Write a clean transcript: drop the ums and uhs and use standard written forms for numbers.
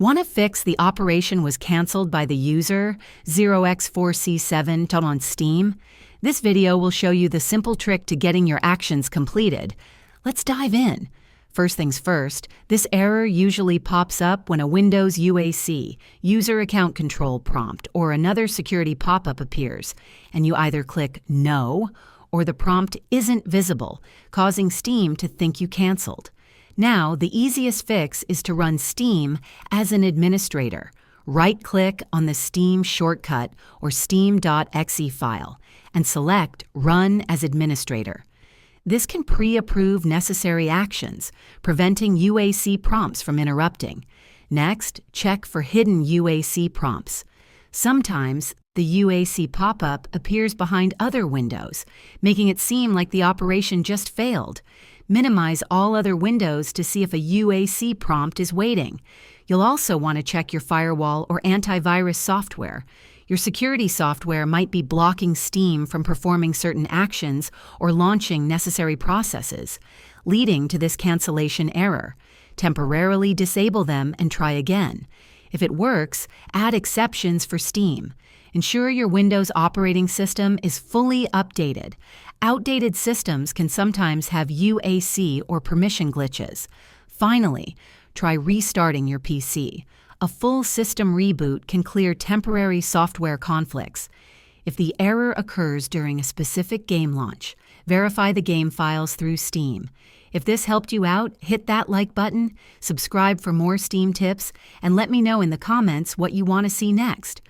Want to fix the operation was canceled by the user 0x4c7 on Steam? This video will show you the simple trick to getting your actions completed. Let's dive in. First things first, this error usually pops up when a Windows UAC, User Account Control prompt, or another security pop-up appears, and you either click No, or the prompt isn't visible, causing Steam to think you canceled. Now, the easiest fix is to run Steam as an administrator. Right-click on the Steam shortcut or steam.exe file and select Run as Administrator. This can pre-approve necessary actions, preventing UAC prompts from interrupting. Next, check for hidden UAC prompts. Sometimes, the UAC pop-up appears behind other windows, making it seem like the operation just failed. Minimize all other windows to see if a UAC prompt is waiting. You'll also want to check your firewall or antivirus software. Your security software might be blocking Steam from performing certain actions or launching necessary processes, leading to this cancellation error. Temporarily disable them and try again. If it works, add exceptions for Steam. Ensure your Windows operating system is fully updated. Outdated systems can sometimes have UAC or permission glitches. Finally, try restarting your PC. A full system reboot can clear temporary software conflicts. If the error occurs during a specific game launch, verify the game files through Steam. If this helped you out, hit that like button, subscribe for more Steam tips, and let me know in the comments what you want to see next.